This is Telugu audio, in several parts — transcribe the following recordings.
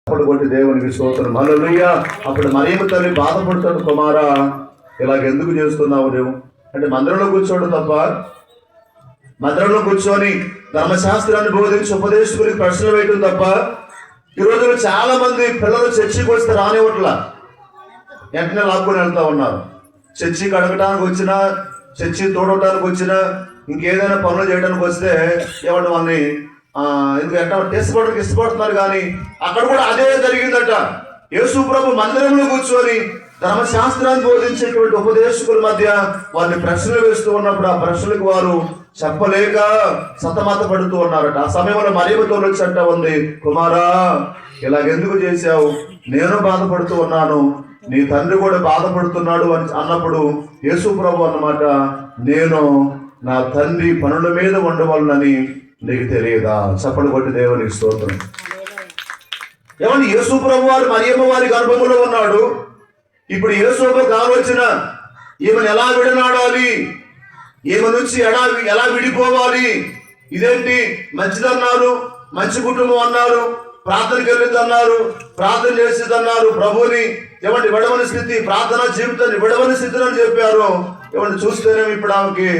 అప్పుడు కొట్టి దేవునికి స్తోత్రం హల్లెలూయా. అప్పుడు మరియమ్మ తల్లి బాధపడుతుంది, కుమారా ఇలాగెందుకు చేస్తున్నావు నువ్వు అంటే, మందిరంలో కూర్చోవడం తప్ప, మందిరంలో కూర్చొని ధర్మశాస్త్రాన్ని బోధించి ఉపదేశకుడికి ప్రశ్నలు వేయడం తప్ప. ఈ రోజుల్లో చాలా మంది పిల్లలు చర్చికి వస్తే రానివ్వట్లా, వెంటనే లాక్కొని వెళ్తా ఉన్నారు. చర్చికి అడగటానికి వచ్చినా, చర్చి తోడవటానికి వచ్చినా, ఇంకేదైనా పనులు చేయడానికి వస్తే ఎవరు వాళ్ళని ఎందుకు ఎట్లా టెస్ట్ ఇష్టపడుతున్నారు. కానీ అక్కడ కూడా అదే జరిగిందట. యేసు ప్రభు మందిరంలో కూర్చొని ధర్మశాస్త్రాన్ని బోధించేటువంటి ఉపదేశకుల మధ్య వారిని ప్రశ్నలు వేస్తూ ఉన్నప్పుడు ఆ ప్రశ్నలకు వారు చెప్పలేక సతమత పడుతూ ఉన్నారట. ఆ సమయంలో మరియమ్మతో వచ్చి ఉంది, కుమారా ఇలాగెందుకు చేశావు, నేను బాధపడుతూ ఉన్నాను, నీ తండ్రి కూడా బాధపడుతున్నాడు అని అన్నప్పుడు యేసు ప్రభు అన్నమాట, నేను నా తండ్రి పనుల మీద ఉండవలనని నీకు తెలియదా? చప్పలు కొట్టి దేవునికి స్తోత్రం. ఏమండి, యేసు ప్రభు వారు మరియమ్మ వారి గర్భములో ఉన్నాడు. ఇప్పుడు యేసోబుకు ఆలోచన, ఈమెను ఎలా విడనాడాలి, ఈమె నుంచి ఎలా విడిపోవాలి. ఇదేంటి మంచిదన్నారు, మంచి కుటుంబం అన్నారు, ప్రార్థనకి వెళ్ళింది అన్నారు, ప్రార్థన చేసేది అన్నారు, ప్రభుని ఏమంటే విడవని స్థితి, ప్రార్థన జీవితాన్ని విడవని స్థితిని అని చెప్పారు. ఏమంటే చూస్తేనే ఇప్పుడు ఆమెకి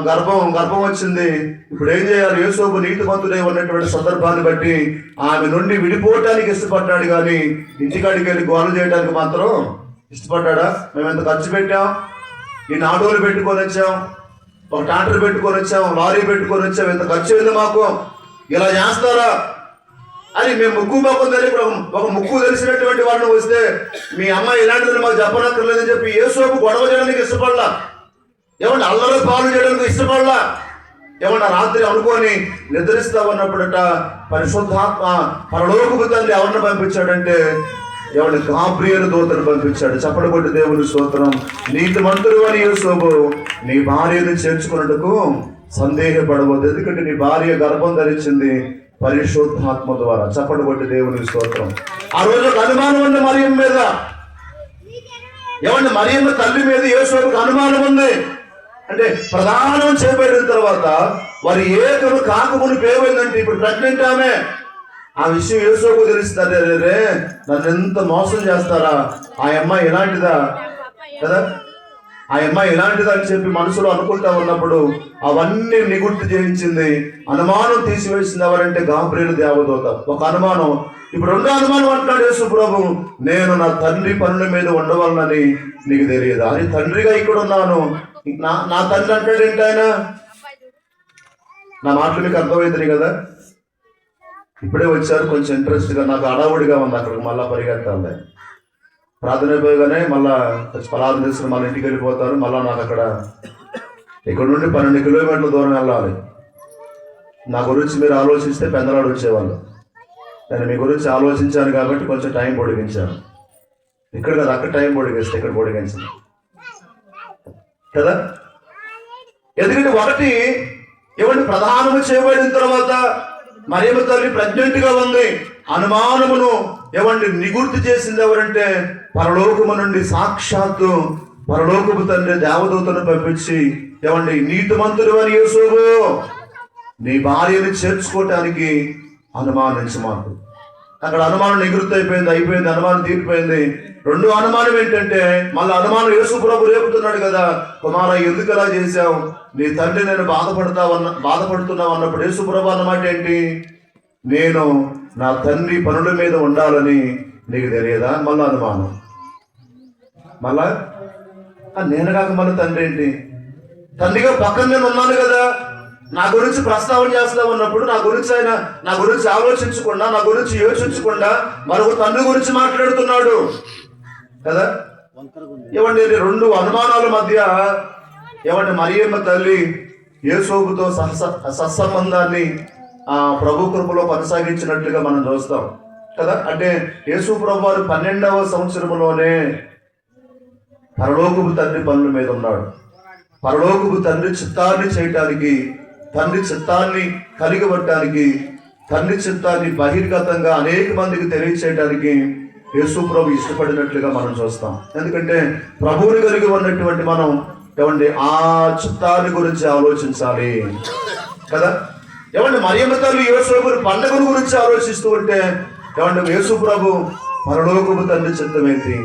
గర్భం వచ్చింది. ఇప్పుడు ఏం చేయాలి? యేసోబు నీతిమంతుడై ఉన్నటువంటి సందర్భాన్ని బట్టి ఆమె నుండి విడిపోవటానికి ఇష్టపడ్డాడు, కానీ ఇంటికాడికి వెళ్ళి గోల చేయడానికి మాత్రం ఇష్టపడ్డా? మేము ఎంత ఖర్చు పెట్టాం, ఈ ఆటోలు పెట్టుకొని వచ్చాం, ఒక ట్రాక్టర్ పెట్టుకొని వచ్చాం, లారీ పెట్టుకొని వచ్చాం, ఎంత ఖర్చు అయింది మాకు, ఇలా చేస్తారా అని మేము ముక్కు మొక్కం తెలియ ఒక ముక్కు తెలిసినటువంటి వాళ్ళని వస్తే మీ అమ్మాయి ఇలాంటిదని మాకు చెప్పనక్కర్లేదని చెప్పి యేసోబు గొడవ చేయడానికి ఇష్టపడలా, ఏమన్నా అల్లరి పాలు చేయడానికి ఇష్టపడలా. ఏమన్నా రాత్రి అనుకొని నిద్రిస్తా ఉన్నప్పుడట పరిశుద్ధాత్మ పరలోకపు తండ్రి ఎవరిని పంపించాడంటే ఏమన్నా గాబ్రియేలు దూతను పంపించాడు. చప్పటి కొట్టి దేవుని స్తోత్రం. నీతిమంతుడు అని యేసోబు నీ భార్యను చేర్చుకున్నట్టుకు సందేహపడవద్దు, ఎందుకంటే నీ భార్య గర్భం ధరించింది పరిశుద్ధాత్మ ద్వారా. చప్పటి కొట్టి దేవుని స్తోత్రం. ఆ రోజు అనుమానం ఉంది మరియమ్మ మీద, ఏమన్నా మరియమ్మ తల్లి మీద యేసోబుకు అనుమానం ఉంది. అంటే ప్రధానం చేయబడిన తర్వాత వారి ఏకము కాకమును పేమైందంటే ఇప్పుడు ప్రెగ్నెంట్ ఆమె. ఆ విషయం యేసోబుకు తెలుస్తుంది. రే నన్ను ఎంత మోసం చేస్తారా, ఆ అమ్మాయి ఇలాంటిదా కదా, ఆ అమ్మాయి ఇలాంటిదా అని చెప్పి మనసులో అనుకుంటా ఉన్నప్పుడు అవన్నీ నిగుర్తు చేయించింది, అనుమానం తీసివేసింది. ఎవరంటే గాబ్రియేలు దేవదూత. ఒక అనుమానం. ఇప్పుడు రెండో అనుమానం అంటున్నాడు యేసు ప్రభు, నేను నా తండ్రి పనుల మీద ఉండవాలని నీకు తెలియదా? అని తండ్రిగా ఇక్కడ ఉన్నాను, నా తండ్రి అంటాడు ఏంటి ఆయన? నా మాటలు మీకు అర్థమవుతుంది కదా. ఇప్పుడే వచ్చారు, కొంచెం ఇంట్రెస్ట్గా, నాకు అడావుడిగా ఉంది అక్కడికి మళ్ళీ పరిగెత్తాలి. ప్రార్థన అయిపోగానే మళ్ళీ పలారం తీసుకుని మళ్ళీ ఇంటికి వెళ్ళిపోతారు. మళ్ళీ నాకు అక్కడ ఇక్కడ నుండి 12 కిలోమీటర్ల దూరం వెళ్ళాలి. నా గురించి మీరు ఆలోచిస్తే పెందలాడు వచ్చేవాళ్ళు. నేను మీ గురించి ఆలోచించాను కాబట్టి కొంచెం టైం పొడిగించాను. ఇక్కడ కదా, అక్కడ టైం పొడిగిస్తే ఇక్కడ పొడిగించాను కదా. ఎందుకంటే ఒకటి ఏమంటే ప్రధానము చేయబడిన తర్వాత మరియమ్మ తల్లి ప్రెగ్నెంట్ గా ఉంది. అనుమానమును ఏమంటే నిగుర్తు చేసింది ఎవరంటే పరలోకము నుండి సాక్షాత్తు పరలోకపు తండ్రి దేవదూతను పంపించి, ఏమండి నీతిమంతుడు అని యేసోబు నీ భార్యను చేర్చుకోవటానికి అనుమానించి మాకు. అక్కడ అనుమానం నివృత్తి అయిపోయింది, అనుమానం తీరిపోయింది. రెండో అనుమానం ఏంటంటే మళ్ళీ అనుమానం యేసు ప్రభు రేపుతున్నాడు కదా, కుమారా ఎందుకు అలా చేశావు, నీ తండ్రి నేను బాధపడుతున్నావు అన్నప్పుడు యేసు ప్రభు అన్నమాట ఏంటి? నేను నా తండ్రి పనుల మీద ఉండాలని నీకు తెలియదా? మళ్ళీ అనుమానం. మళ్ళా నేను కాక మళ్ళీ తండ్రి ఏంటి? తండ్రిగా పక్కన నేను ఉన్నాను కదా, నా గురించి ప్రస్తావన చేస్తా ఉన్నప్పుడు నా గురించి ఆలోచించకుండా, నా గురించి యోచించకుండా మరొక తండ్రి గురించి మాట్లాడుతున్నాడు కదా. ఏమండి రెండు అనుమానాల మధ్య ఏమంటే మరియమ్మ తల్లి యేసోబుతో సత్సంబంధాన్ని ప్రభు కృపలో కొనసాగించినట్లుగా మనం చూస్తాం కదా. అంటే యేసు ప్రభు వారు 12వ సంవత్సరంలోనే పరలోకపు తండ్రి పనుల మీద ఉన్నాడు. పరలోకపు తండ్రి చిత్తాన్ని చేయటానికి, తండ్రి చిత్తాన్ని కలిగబట్టడానికి, తండ్రి చిత్తాన్ని బహిర్గతంగా అనేక మందికి తెలియచేయడానికి యేసు ప్రభు ఇష్టపడినట్లుగా మనం చూస్తాం. ఎందుకంటే ప్రభువుని కలిగి ఉన్నటువంటి మనం ఏమండి ఆ చిత్తాన్ని గురించి ఆలోచించాలి కదా. ఏమంటే మరియమ్మ తల్లి యేసోబు పండుగల గురించి ఆలోచిస్తూ ఉంటే ఏమంటే యేసు ప్రభు పరలోకపు తండ్రి చిత్తం ఏంటి,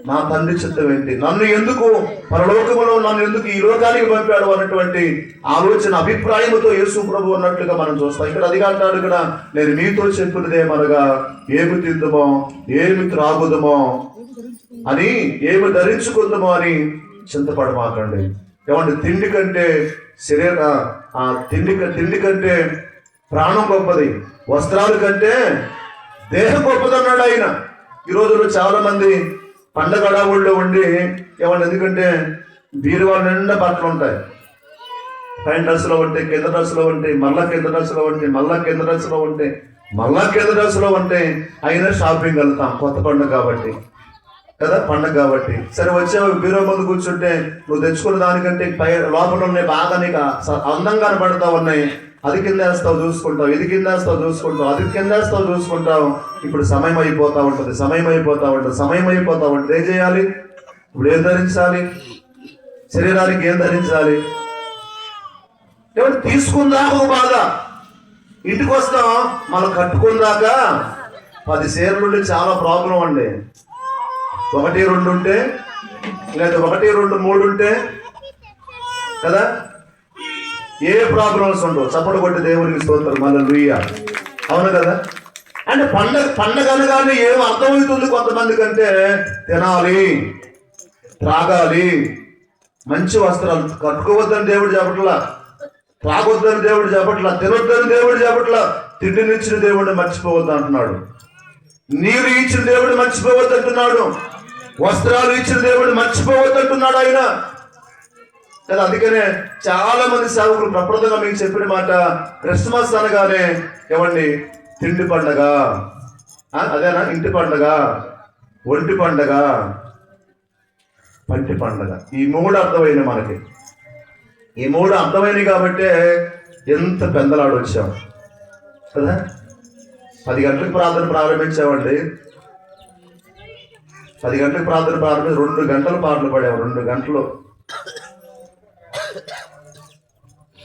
నా తండ్రి చిత్తం ఏంటి, నన్ను ఎందుకు పరలోకములో నన్ను ఎందుకు ఈ లోకానికి పంపాడు అన్నటువంటి ఆలోచన అభిప్రాయంతో యేసు ప్రభు ఉన్నట్లుగా మనం చూస్తాం. ఇక్కడ అది అంటాడు, ఇక్కడ నేను మీతో చెప్పినదేమనగా ఏమి తిందుమో ఏమి త్రాగుదమో అని, ఏమి ధరించుకుందామో అని చింతపడమాకండి. ఏమంటే తిండి కంటే తిండి కంటే ప్రాణం గొప్పది, వస్త్రాల కంటే దేహం గొప్పది అన్నాడు ఆయన. ఈ రోజుల్లో చాలా మంది పండగ అడవుల్లో ఉండి ఏమన్నా, ఎందుకంటే బీరువాళ్ళ నిండా బట్టలు ఉంటాయి, పైన డ్రెస్సులో ఉంటాయి, కింద డ్రెస్సులో ఉంటాయి, మళ్ళా కింద డ్రెస్సులో ఉంటాయి, మళ్ళా కింద డ్రెస్సులో ఉంటాయి, మళ్ళా కింద డ్రెస్సులో ఉంటాయి. అయినా షాపింగ్ వెళ్తాం, కొత్త పండుగ కాబట్టి కదా, పండుగ కాబట్టి. సరే వచ్చే బీరో ముందు కూర్చుంటే నువ్వు తెచ్చుకున్న దానికంటే పై లోపల ఉన్నాయి బాగా నీకు అందంగా కనపడతా ఉన్నాయి, అది కింద వేస్తావు చూసుకుంటావు, ఇది కింద వేస్తావు చూసుకుంటావు, అది కింద వేస్తావు చూసుకుంటావు. ఇప్పుడు సమయం అయిపోతా ఉంటుంది, సమయం అయిపోతా ఉంటుంది. ఏం చేయాలి ఇప్పుడు? ఏం ధరించాలి? శరీరానికి ఏం ధరించాలి? ఏమంటే తీసుకుందాక ఒక బాధ, ఇంటికి వస్తాం మనం కట్టుకుందాక 10 చీరలు ఉండి చాలా ప్రాబ్లం అండి. 1, 2 ఉంటే, లేదా 1, 2, 3 ఉంటే కదా ఏ ప్రాబ్లమ్స్ ఉండవు. చప్పటి కొట్టి దేవునికి స్తోత్రం, హల్లెలూయా. అవును కదా. అంటే పండగ అనగానే ఏం అర్థమవుతుంది కొంతమంది కంటే, తినాలి, త్రాగాలి, మంచి వస్త్రాలు కట్టుకోవద్దని దేవుడు చెప్పట్లా, త్రాగొద్దని దేవుడు చెప్పట్లా, తినొద్దని దేవుడు చెప్పట్లా. తిండినిచ్చిన దేవుడిని మర్చిపోవద్దు అంటున్నాడు, నీరు ఇచ్చిన దేవుడు మర్చిపోవద్దు అంటున్నాడు, వస్త్రాలు ఇచ్చిన దేవుడు మర్చిపోవద్దు అంటున్నాడు ఆయన కదా. అందుకనే చాలా మంది సేవకులు ప్రప్రదంగా మీకు చెప్పిన మాట, క్రిస్మస్ అనగానే ఏమండి తిండి పండగ, అదేనా, ఇంటి పండగ, ఒంటి పండగ, పంటి పండగ. ఈ 3 అర్థమైనవి మనకి. ఈ 3 అర్థమైనవి కాబట్టే ఎంత పెందలాడు వచ్చాం కదా. 10 గంటలకు ప్రార్థన ప్రారంభించామండి, 10 గంటలకు ప్రార్థన ప్రారంభించి 2 గంటలు పాటలు పాడాము, 2 గంటలు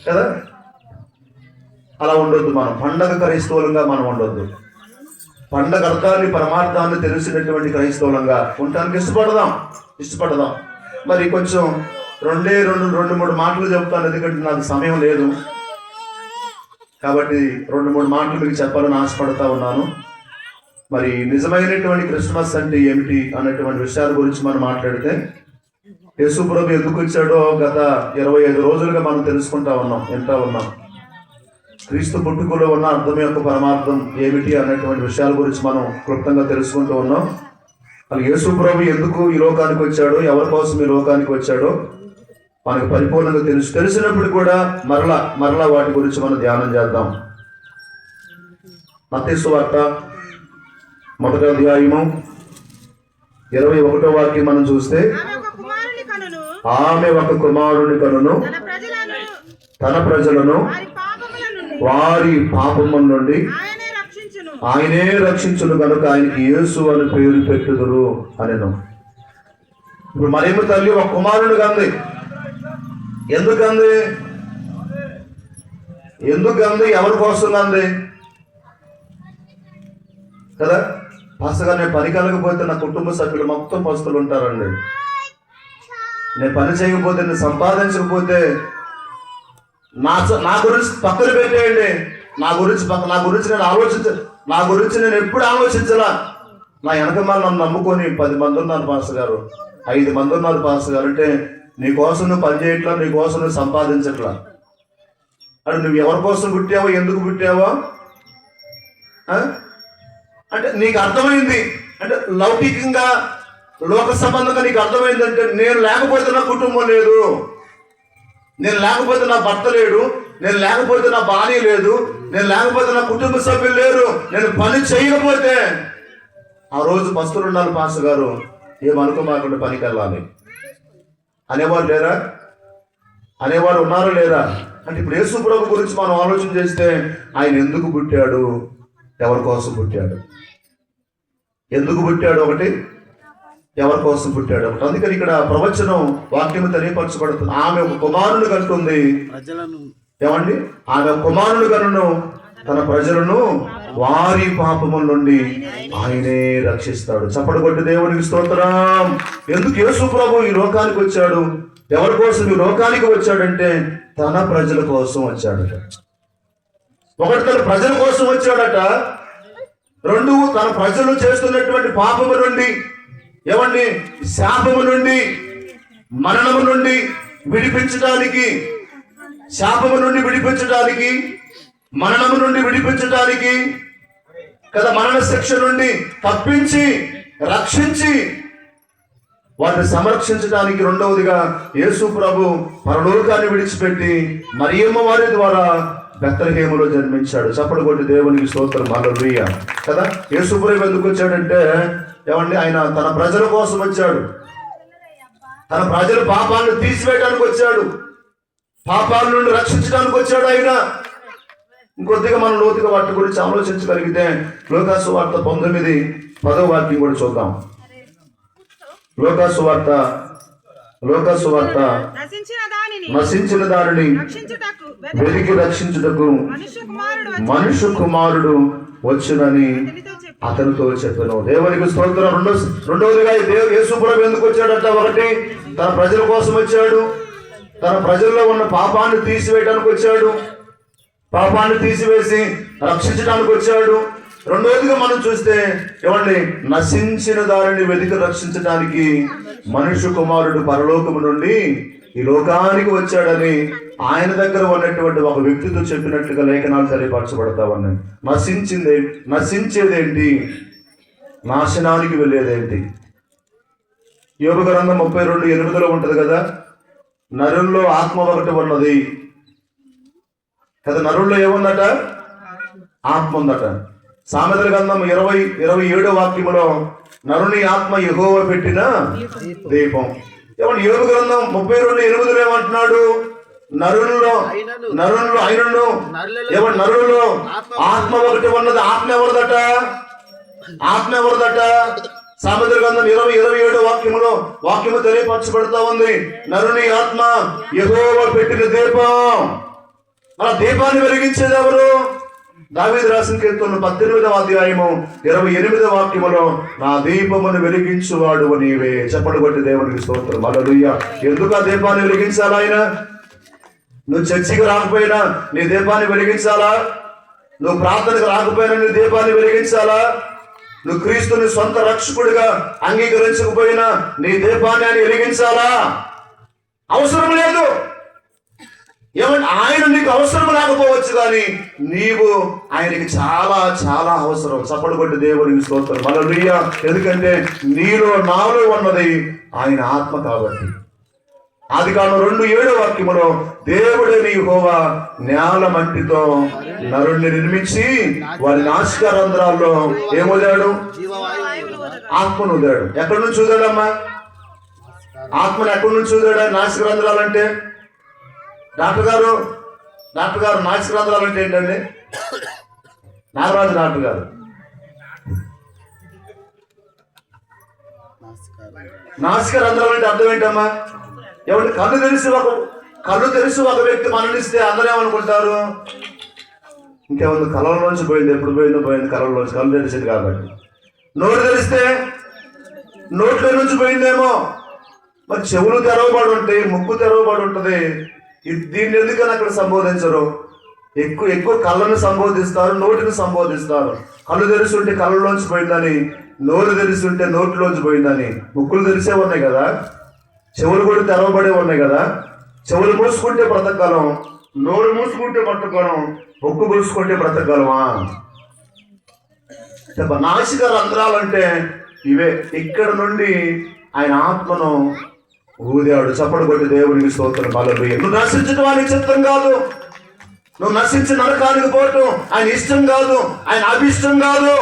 కదా. అలా ఉండొద్దు మనం, పండగ క్రైస్తవులంగా మనం ఉండొద్దు. పండగ అర్థాన్ని పరమార్థాన్ని తెలిసినటువంటి క్రైస్తవులంగా ఉండటానికి ఇష్టపడదాం. మరి కొంచెం 2-3 మాటలు చెప్తాను, ఎందుకంటే నాకు సమయం లేదు కాబట్టి 2-3 మాటలు మీకు చెప్పాలని ఆశపడతా ఉన్నాను. మరి నిజమైనటువంటి క్రిస్మస్ అంటే ఏమిటి అన్నటువంటి విషయాల గురించి మనం మాట్లాడితే, యేసు ప్రభు ఎందుకు వచ్చాడో గత 25 రోజులుగా మనం తెలుసుకుంటా ఉన్నాం, వింటా ఉన్నాం. క్రీస్తు పుట్టుకలో ఉన్న అర్థం యొక్క పరమార్థం ఏమిటి అన్నటువంటి విషయాల గురించి మనం క్లుప్తంగా తెలుసుకుంటూ ఉన్నాం. అది యేసు ప్రభు ఎందుకు ఈ లోకానికి వచ్చాడో, ఎవరి కోసం ఈ లోకానికి వచ్చాడో మనకు పరిపూర్ణంగా తెలిసినప్పుడు కూడా మరలా వాటి గురించి మనం ధ్యానం చేద్దాం. మత్తయి సువార్త 1వ అధ్యాయము 21వ వాక్యం మనం చూస్తే, ఆమె ఒక కుమారుని కనును తన ప్రజలను వారి పాపముల నుండి ఆయనే రక్షించును కనుక ఆయనకి యేసు అని పేరు పెట్టుదురు అనెను. ఇప్పుడు మరియమ్మ తల్లి ఒక కుమారుని కంది. ఎందుకంది? ఎవరి కోసం కంది కదా. అసలు నేను పని కలగకపోతే నా కుటుంబ సభ్యులు మొత్తం పస్తులు ఉంటారండి. నేను పని చేయకపోతే, నేను సంపాదించకపోతే నా గురించి పక్కన పెట్టేయండి. నా గురించి నేను ఎప్పుడు ఆలోచించలా. నా వెనకమాల నన్ను నమ్ముకొని 10 మంది ఉన్నారు పాస్టర్ గారు, 5 మంది ఉన్నారు పాస్టర్ గారు. అంటే నీ కోసం నువ్వు పని చేయట్లా, నీ కోసం నువ్వు సంపాదించట్లా. అంటే నువ్వు ఎవరి కోసం పుట్టావో, ఎందుకు పుట్టావో అంటే నీకు అర్థమైంది. అంటే లౌకికంగా, లోక సంబంధంగా నీకు అర్థమైందంటే, నేను లేకపోతే నా కుటుంబం లేదు, నేను లేకపోతే నా భర్త లేడు, నేను లేకపోతే నా భార్య లేదు, నేను లేకపోతే నా కుటుంబ సభ్యులు లేరు, నేను పని చేయకపోతే ఆ రోజు పస్తులు ఉండాలి పాస్టర్ గారు, ఏమనుకోమాకుండా పనికి వెళ్ళాలి అనేవారు లేరా? అనేవారు ఉన్నారా లేరా? అంటే ఇప్పుడు యేసు ప్రభు గురించి మనం ఆలోచన చేస్తే, ఆయన ఎందుకు పుట్టాడు, ఎవరి కోసం పుట్టాడు, ఎందుకు పుట్టాడు ఒకటి, ఎవరి కోసం పుట్టాడు ఒకటి. అందుకని ఇక్కడ ప్రవచనం వాక్యం తెలియపరచబడుతుంది. ఆమె ఒక కుమారుని కంటుంది, ఏమండి, ఆమె కుమారుని కనును తన ప్రజలను వారి పాపముల నుండి ఆయనే రక్షిస్తాడు. చప్పటి కొట్టి దేవునికి స్తోత్రం. ఎందుకు యేసు ప్రభు ఈ లోకానికి వచ్చాడు? ఎవరి కోసం ఈ లోకానికి వచ్చాడంటే తన ప్రజల కోసం వచ్చాడట. ఒకటి, తన ప్రజల కోసం వచ్చాడట. రెండు, తన ప్రజలు చేస్తున్నటువంటి పాపము నుండి, ఏమండి, శాపము నుండి, మరణము నుండి విడిపించడానికి, శాపము నుండి విడిపించడానికి, మరణము నుండి విడిపించడానికి కదా, మరణ శిక్ష నుండి తప్పించి రక్షించి వారిని సంరక్షించడానికి, రెండవదిగా యేసు ప్రభు పరలోకాన్ని విడిచిపెట్టి మరియమ్మ వారి ద్వారా బెత్లెహేములో జన్మించాడు. చప్పటి కొట్టి దేవునికి స్తోత్రం. హల్లెలూయా కదా. యేసు ప్రభు ఎందుకు వచ్చాడంటే, ఏమండి, ఆయన తన ప్రజల కోసం వచ్చాడు. తన ప్రజల పాపాలను తీసివేయడానికి వచ్చాడు. పాపాల నుండి రక్షించడానికి వచ్చాడు ఆయన. ఇంకొద్దిగా మనం లోతుగా వాటి గురించి ఆలోచించగలిగితే లూకాసు వార్త 19:10 వాక్యం కూడా చూద్దాం. లూకాసు వార్త నశించిన దానిని వెతికి రక్షించుటకు మనుష్య కుమారుడు వచ్చునని అతనితో చెప్పాను. దేవునికి స్తోత్రం. రెండవదిగా యేసు ప్రభు ఎందుకు వచ్చాడట? ఒకటి, తన ప్రజల కోసం వచ్చాడు. తన ప్రజల్లో ఉన్న పాపాన్ని తీసివేయడానికి వచ్చాడు. పాపాన్ని తీసివేసి రక్షించడానికి వచ్చాడు. రెండవదిగా మనం చూస్తే, ఏమండి, నశించిన దానిని వెతికి రక్షించడానికి మనుష్య కుమారుడు పరలోకము నుండి ఈ లోకానికి వచ్చాడని ఆయన దగ్గర ఉన్నటువంటి ఒక వ్యక్తితో చెప్పినట్లుగా లేఖనాలు తెలియపరచబడతా ఉన్నాయి. నశించేదేంటి? నాశనానికి వెళ్ళేదేంటి? యోబు గ్రంథం 32:8 ఉంటది కదా, నరుల్లో ఆత్మ ఒకటి ఉన్నది కదా. నరుల్లో ఏముందట? ఆత్మ ఉందట. సామెతల గ్రంథం 27 వాక్యములో నరుని ఆత్మ యెహోవా పెట్టిన దీపం. ఏమంటే యోబు గ్రంథం 32:8 ఏమంటున్నాడు? నరుల్లో ఆత్మ ఒకటి ఉన్నది. ఆత్మ ఎవరిదట? సామెతల గ్రంథం 27 వాక్యము తెలియపరచబడతా ఉంది. నరుని ఆత్మ యెహోవా పెట్టిన దీపం. మన దీపాన్ని వెలిగించేది ఎవరు? దావీదు రాసిన కీర్తన 18వ అధ్యాయము 28వ వాక్యములో, నా దీపమును వెలిగించువాడు నీవే. చప్పటి కొట్టి దేవునికి స్తోత్రం. హల్లెలూయా. ఎందుకు ఆ దీపాన్ని వెలిగించాలా? ఆయన, నువ్వు చర్చికి రాకపోయినా నీ దీపాన్ని వెలిగించాలా? నువ్వు ప్రార్థనకు రాకపోయినా నీ దీపాన్ని వెలిగించాలా? నువ్వు క్రీస్తుని సొంత రక్షకుడిగా అంగీకరించకపోయినా నీ దీపాన్ని ఆయన వెలిగించాలా? అవసరం లేదు. ఏమంటే ఆయన నీకు అవసరం లేకపోవచ్చు, కానీ నీవు ఆయనకి చాలా చాలా అవసరం. చప్పటి కొట్టి దేవునికి స్తోత్రం. హల్లెలూయా. ఎందుకంటే నాలో ఉన్నది ఆయన ఆత్మ కాబట్టి. ఆదికాండం 2:7 వాక్యములో, దేవుడే యెహోవా నేల మట్టితో నరుణ్ణి నిర్మించి వారి నాసిక రంధ్రాల్లో ఏమోదాడు? ఆత్మను ఊదాడు. ఎక్కడి నుంచి ఊదాడమ్మా? ఆత్మను ఎక్కడి నుంచి ఊదాడా? నాసిక రంధ్రాలు అంటే డాక్టర్ గారు నాసిక రంధ్రాలు అంటే ఏంటండి? నాగరాజు డాక్టర్ గారు, నాసిక రంధ్రాలు అంటే అర్థం ఏంటమ్మా? ఏమంటే కళ్ళు తెలిసి ఒక వ్యక్తి మరణిస్తే అందరూ ఏమనుకుంటారు? ఇంకేముంది, కళ్ళలోంచి పోయింది. ఎప్పుడు పోయింది కళ్ళలోంచి. కళ్ళు తెలిసింది కాబట్టి. నోరు తెలిస్తే నోట్లో నుంచి పోయిందేమో. మరి చెవులు తెరవబడి ఉంటాయి, ముక్కు తెరవబడి ఉంటుంది. దీన్ని ఎందుకని అక్కడ సంబోధించరు? ఎక్కువ కళ్ళను సంబోధిస్తారు, నోటిని సంబోధిస్తారు. కళ్ళు తెరిస్తుంటే కళ్ళలోంచి పోయిందని, నోరు తెరిస్తుంటే నోట్లోంచి పోయిందని. ముక్కులు తెరిసే ఉన్నాయి కదా, చెవులు కూడా తెరవబడే ఉన్నాయి కదా. చెవులు మూసుకుంటే బ్రతకగలం, నోరు మూసుకుంటే బ్రతకగలం, ముక్కు మూసుకుంటే బ్రతకగలమా? నాసిక రంధ్రాలంటే ఇవే. ఇక్కడ నుండి ఆయన ఆత్మను ఊదాడు. చప్పటి కొట్టి దేవునికి స్తోత్రం. హల్లెలూయా. నువ్వు నశించడం ఆయన చిత్తం కాదు. నువ్వు నశించి నరకానికి పోవటం ఆయన ఇష్టం కాదు, ఆయన అభిష్టం కాదు.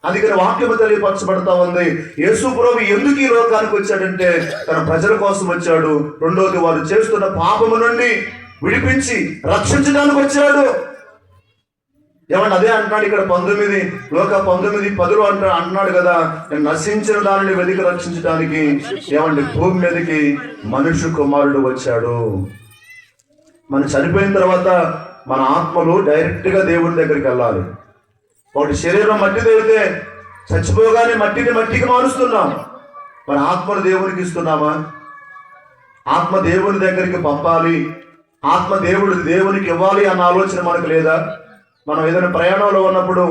అందుకని వాక్యము తెలియపరచబడతా ఉంది. యేసు ప్రభు ఎందుకు ఈ లోకానికి వచ్చాడంటే తన ప్రజల కోసం వచ్చాడు. రెండోది, వారు చేస్తున్న పాపము నుండి విడిపించి రక్షించడానికి వచ్చాడు. ఏమంటే అదే అంటున్నాడు ఇక్కడ 19:10 అంటున్నాడు కదా, నేను నశించిన దానిని వెతికి రక్షించడానికి ఏమంటే భూమి మీదకి మనుష్య కుమారుడు వచ్చాడు. మనం చనిపోయిన తర్వాత మన ఆత్మలు డైరెక్ట్ గా దేవుని దగ్గరికి వెళ్ళాలి. ఒకటి శరీరం మట్టిదైతే చచ్చిపోగానే మట్టిని మట్టికి మారుస్తున్నాం. మరి ఆత్మను దేవునికి ఇస్తున్నామా? ఆత్మ దేవుని దగ్గరికి పంపాలి, ఆత్మ దేవునికి ఇవ్వాలి అన్న ఆలోచన మనకు లేదా? మనం ఏదైనా ప్రయాణంలో ఉన్నప్పుడు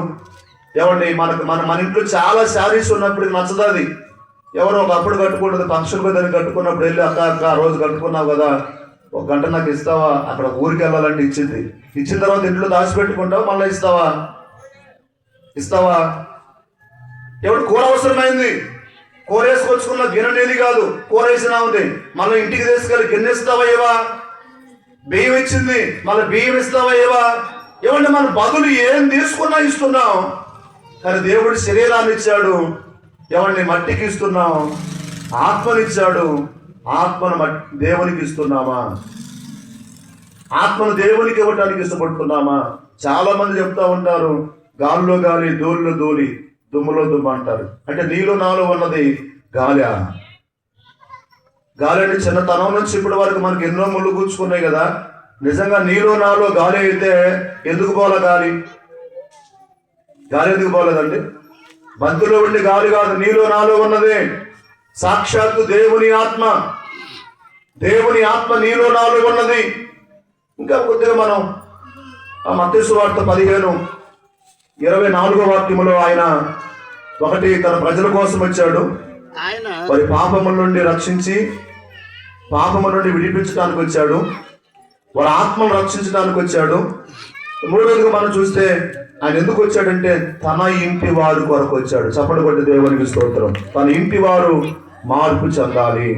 ఏమండి మన ఇంట్లో చాలా శారీస్ ఉన్నప్పుడు నచ్చదు. అది ఎవరో ఒకప్పుడు కట్టుకుంటుంది, ఫంక్షన్కి దాన్ని కట్టుకున్నప్పుడు వెళ్ళి అక్క ఆ రోజు కట్టుకున్నావు కదా, 1 గంట నాకు ఇస్తావా? అక్కడ ఊరికి వెళ్ళాలంటే ఇచ్చిన తర్వాత ఇంట్లో దాచిపెట్టుకుంటావా? మళ్ళీ ఇస్తావా? ఎవడు కూర అవసరమైంది, కూర వేసుకొచ్చుకున్న గిన్నెనేది కాదు, కూర వేసినా ఉంది, మళ్ళీ ఇంటికి తీసుకెళ్ళి గిన్నె ఇస్తావా? ఏవా బియ్యం ఇచ్చింది, మళ్ళీ బియ్యం ఇస్తావా? ఏమంటే మన బదులు ఏం తీసుకున్నా ఇస్తున్నాం. కానీ దేవుడు శరీరాన్ని ఇచ్చాడు, ఏమండి మట్టికి ఇస్తున్నాం. ఆత్మనిచ్చాడు, ఆత్మను దేవునికి ఇస్తున్నామా? ఆత్మను దేవునికి ఇవ్వటానికి ఇష్టపడుతున్నామా? చాలా మంది చెప్తా ఉంటారు, గాలిలో గాలి, ధూళిలో ధూళి, దుమ్ములో దుమ్ము అంటారు. అంటే నీలో నాలో ఉన్నది గాలి. గాలి అంటే చిన్నతనం నుంచి ఇప్పటి వరకు మనకి ఎన్నో ముళ్ళు కూర్చుకున్నాయి కదా. నిజంగా నీలో నాలో గాలి అయితే ఎందుకు పోలే? గాలి ఎందుకు పోలేదండి? బంతులో ఉండి గాలి కాదు, నీలో నాలో ఉన్నదే సాక్షాత్తు దేవుని ఆత్మ నీలో నాలో ఉన్నది. ఇంకా కొద్దిగా మనం మత్తయి సువార్త 15:24 వాక్యములో ఆయన తన ప్రజల కోసం వచ్చాడు, వారి పాపముల నుండి రక్షించి పాపముల నుండి విడిపించడానికి వచ్చాడు, వారి ఆత్మను రక్షించడానికి వచ్చాడు. 3వదిగా మనం చూస్తే ఆయన ఎందుకు వచ్చాడంటే తన ఇంటి వారు కొరకు వచ్చాడు. చప్పటి కొట్టి దేవునికి స్తోత్రం. తన ఇంటి వారు మార్పు చెందాలి,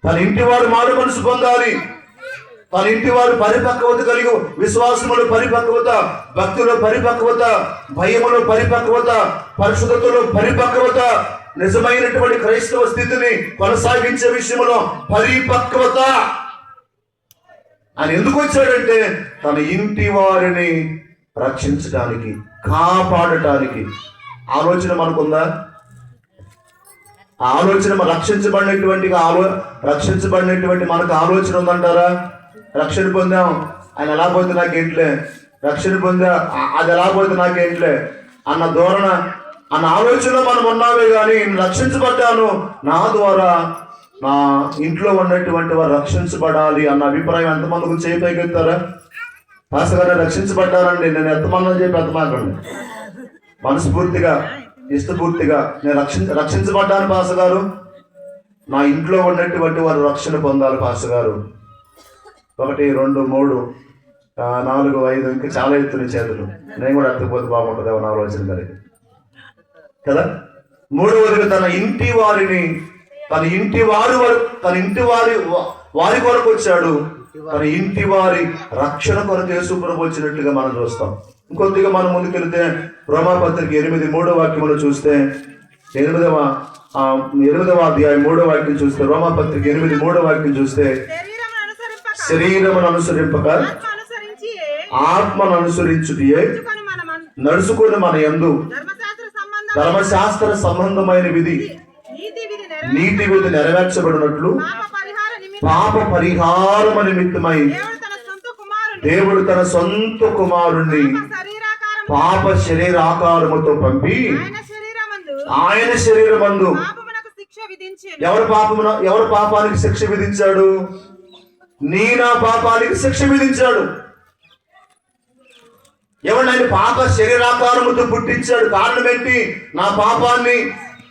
తన ఇంటి వారు మారు మనసు పొందాలి, తన ఇంటి వారు పరిపక్వత కలిగి, విశ్వాసములో పరిపక్వత, భక్తిలో పరిపక్వత, భయములో పరిపక్వత, పరిశుద్ధతలో పరిపక్వత, నిజమైనటువంటి క్రైస్తవ స్థితిని కొనసాగించే విషయంలో పరిపక్వత. ఆయన ఎందుకు వచ్చాడంటే తన ఇంటి వారిని రక్షించడానికి, కాపాడటానికి. ఆలోచన మనకుందా? ఆలోచన రక్షించబడినటువంటి మనకు ఆలోచన ఉందంటారా? రక్షణ పొందాం, ఆయన ఎలా పోతే నాకేంట్లే, రక్షణ పొందా అది ఎలా పోతే నాకేంట్లే అన్న ధోరణ, అన్న ఆలోచనలో మనం ఉన్నామే. కానీ రక్షించబడ్డాను, నా ద్వారా నా ఇంట్లో ఉన్నటువంటి వారు రక్షించబడాలి అన్న అభిప్రాయం ఎంతమందికి చేయపైకెత్తారా? పాస్టర్ గారు రక్షించబడ్డానండి, నేను ఎంతమంది చెప్పి ఎంతమాకండి, మనస్ఫూర్తిగా ఇష్టపూర్తిగా నేను రక్షించబడ్డాను పాస్టర్ గారు, నా ఇంట్లో ఉన్నటువంటి వారు రక్షణ పొందాలి పాస్టర్ గారు. 1 2 3 4 5 ఇంకా చాలా ఎత్తున చేతులు. నేను కూడా అర్థపోతే బాగుంటుంది ఏమన్నా ఆలోచన కలిగి కదా. 3వదిగా తన ఇంటి వారి కొరకు వచ్చాడు, తన ఇంటి వారి రక్షణ కొరకు యేసు ప్రభువు వచ్చినట్లుగా మనం చూస్తాం. ఇంకొద్దిగా మనం ముందుకెళ్తే రోమాపత్రిక 8:3 వాక్యంలో చూస్తే 8వ అధ్యాయం 3వ వాక్యం చూస్తే, రోమాపత్రిక 8:3 వాక్యం చూస్తే, శరీరమును అనుసరింపక ఆత్మను అనుసరించుటియే నడుచుకొని మన యందు ధర్మశాస్త్ర సంబంధమైన నీతి విధి నెరవేర్చబడినట్లు పాప పరిహారము నిమిత్తమై దేవుడు తన సొంత కుమారుణ్ణి పాప శరీరాకారముతో పంపి ఆయన శరీరమందు ఎవరు పాపానికి శిక్ష విధించాడు? నా పాపానికి శిక్ష విధించాడు. ఎవరు ఆయన పాప శరీరాకారముతో పుట్టించాడు. కారణం ఏంటి? నా పాపాన్ని.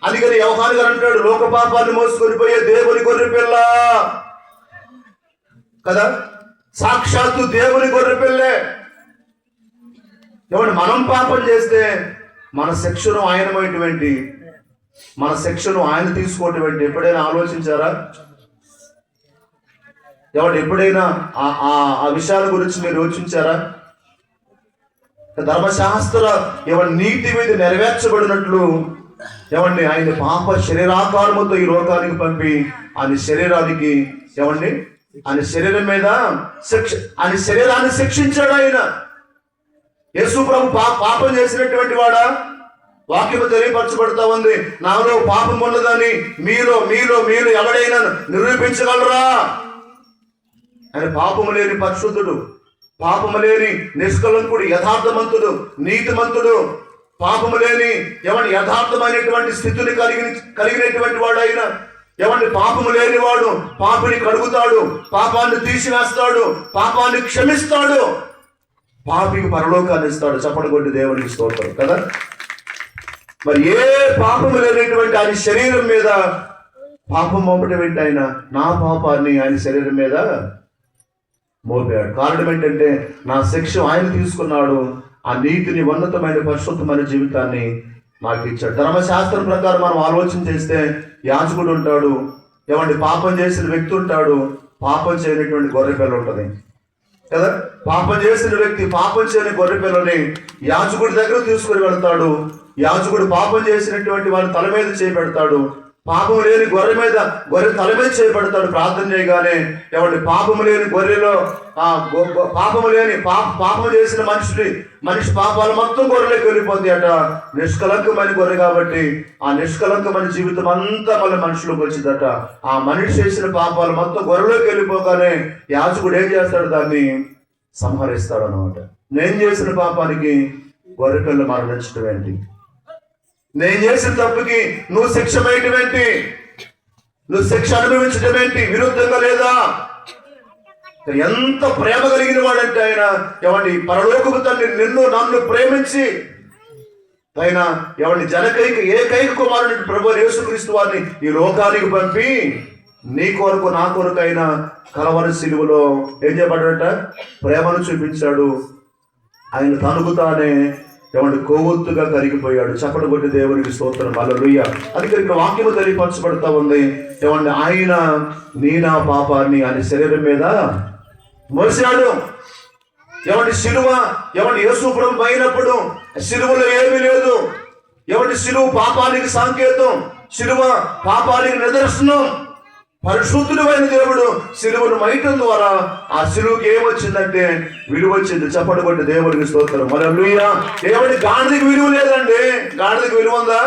అందుకని యోహాను గారు అంటాడు, లోక పాపాన్ని మోసుకొని పోయే దేవుని గొర్రెపిల్ల కదా, సాక్షాత్తు దేవుని గొర్రెపిల్లే. ఎవరు మనం పాపం చేస్తే మన శిక్షను ఆయన తీసుకోవటం ఎప్పుడైనా ఆలోచించారా? ఎవరు ఎప్పుడైనా ఆ విషయాల గురించి మీరు యోచించారా? ధర్మశాస్త్ర నీతి విధి నెరవేర్చబడినట్లు ఆయన పాప శరీరాకారముతో ఈ లోకానికి పంపి ఆయన శరీరానికి ఆయన శరీరం మీద ఆయన శరీరాన్ని శిక్షించాడు. ఆయన యేసు ప్రభు పాపం చేసినటువంటి వాడా? వాక్యము తెలియపరచబడతా ఉంది, నాలో పాపం ఉన్నదని మీలో ఎవడైనా నిరూపించగలరా? ఆయన పాపము లేని పరిశుద్ధుడు, పాపము లేని నిష్కలంకుడు, యథార్థమంతుడు, నీతిమంతుడు, పాపము లేని యథార్థమైనటువంటి స్థితిని కలిగినటువంటి వాడు ఆయన. పాపము లేనివాడు పాపిని కడుగుతాడు, పాపాన్ని తీసివేస్తాడు, పాపాన్ని క్షమిస్తాడు, పాపికి పరలోకాన్ని ఇస్తాడు. చప్పటి కొట్టి దేవునికి స్తోత్రం కదా. మరి ఏ పాపము లేనటువంటి ఆయన శరీరం మీద పాపం మోపటం ఏంటి? ఆయన నా పాపాన్ని ఆయన శరీరం మీద మోపాడు. కారణం ఏంటంటే నా శిక్ష ఆయన తీసుకున్నాడు, ఆ నీతిని, ఉన్నతమైన పరిశుద్ధమైన జీవితాన్ని నాకు ఇచ్చాడు. ధర్మశాస్త్రం ప్రకారం మనం ఆలోచన చేస్తే యాజకుడు ఉంటాడు, పాపం చేసిన వ్యక్తి ఉంటాడు, పాపం చేయనటువంటి గొర్రెపిల్ల ఉంటుంది కదా. పాపం చేసిన వ్యక్తి పాపం చేయని గొర్రెపిల్లని యాజకుడి దగ్గర తీసుకుని వెళ్తాడు. యాజకుడు పాపం చేసినటువంటి వాడిని తల మీద చేయబెడతాడు, పాపం లేని గొర్రె తల మీద చేయబడతాడు. ప్రార్థన చేయగానే పాపము లేని గొర్రెలో పాపం చేసిన మనిషి పాపాలు మొత్తం గొర్రెలోకి వెళ్ళిపోతాయి అట. నిష్కలంకమైన గొర్రె కాబట్టి ఆ నిష్కలంకమైన జీవితం అంతా మళ్ళీ మనుషులకు వచ్చిందట. ఆ మనిషి చేసిన పాపాలు మొత్తం గొర్రెలోకి వెళ్ళిపోగానే యాజకుడు ఏం చేస్తాడు? దాన్ని సంహరిస్తాడు అనమాట. నేను చేసిన పాపానికి గొర్రెపిల్ల మరణించడం ఏంటి? నేను చేసిన తప్పుకి నువ్వు శిక్ష వేయటం ఏంటి? నువ్వు శిక్ష అనుభవించడం ఏంటి? విరుద్ధంగా లేదా? ఎంత ప్రేమ కలిగిన వాడంటే ఆయన పరలోకపు తండ్రి నన్ను ప్రేమించి ఆయన ఏకైక కుమారుని ప్రభు యేసుక్రీస్తు వారిని ఈ లోకానికి పంపి నీ కొరకు నా కొరకైనా కలవరి సిలువలో ఏం చేయబడ్డాడట? ప్రేమను చూపించాడు. ఆయన తనకు తానే కొవ్వొత్తుగా కరిగిపోయాడు. చప్పటి కొట్టి దేవునికి స్తోత్రం. హల్లెలూయా. అందుకే ఇక్కడ వాక్యము తెలియపరచబడతా ఉంది. ఆయన నా పాపాన్ని ఆయన శరీరం మీద మోసాడు. శిలువ యేసు ప్రభువు అయినప్పుడు శిలువలో ఏమీ లేదు. శిలువ పాపానికి సంకేతం, శిలువ పాపానికి నిదర్శనం. పరిశుద్ధుడు అయిన దేవుడు శిలువను మైటం ద్వారా ఆ శిలువకి ఏమొచ్చిందంటే విలువ వచ్చింది. చప్పటి కొట్టి దేవుడికి స్తోత్రం. హల్లెలూయా. గాడిదకి విలువ లేదండి. గాడిదకి విలువ ఉందా?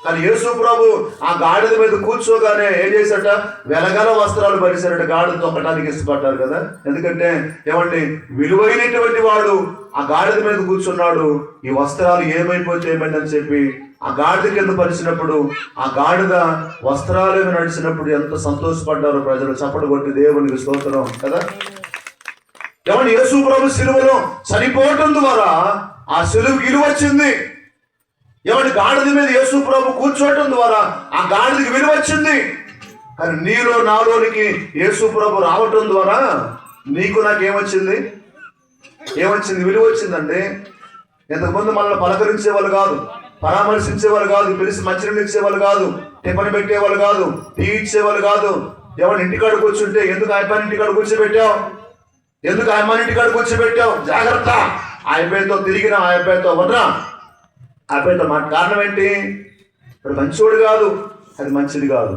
కానీ యేసు ప్రభు ఆ గాడిద మీద కూర్చోగానే ఏం చేశాట? వెలగల వస్త్రాలు పరిచారట. గాడిద తొక్కడానికి ఇష్టపడ్డారు కదా. ఎందుకంటే విలువైనటువంటి వాడు ఆ గాడిద మీద కూర్చున్నాడు. ఈ వస్త్రాలు ఏమైపోతే ఏమైందని చెప్పి ఆ గాడిద కింద పరిచినప్పుడు ఆ గాడిద వస్త్రాలు నడిచినప్పుడు ఎంత సంతోషపడ్డారో ప్రజలు. చప్పటి కొట్టి దేవునికి స్తోత్రం కదా. యేసు ప్రభు సిలువలో చనిపోవటం ద్వారా ఆ సిలువకి విలువ వచ్చింది. గాడిద మీద యేసు ప్రభు కూర్చోవటం ద్వారా ఆ గాడిదకి విలువ వచ్చింది. కానీ నీలో నాలోనికి యేసు ప్రభు రావటం ద్వారా నీకు నాకేమొచ్చింది? ఏమొచ్చింది? విలువ వచ్చిందండి. ఇంతకుముందు మనల్ని పలకరించే వాళ్ళు కాదు, పరామర్శించే వాళ్ళు కాదు, పిలిచి మంచినీళ్ళు ఇచ్చేవాళ్ళు కాదు, టిఫిన్ పెట్టేవాళ్ళు కాదు, టీ ఇచ్చేవాళ్ళు కాదు. ఇంటికాడ కూర్చుంటే ఎందుకు ఆయన ఇంటికాడ కూర్చోబెట్టావు? ఎందుకు ఆయన ఇంటికాడ కూర్చోబెట్టావు? జాగ్రత్త, ఆయనతో తిరిగిన ఆయనతో వడ్రా ఆయనతో మాట. కారణం ఏంటి? ఇప్పుడు మంచోడు కాదు, అది మంచిది కాదు.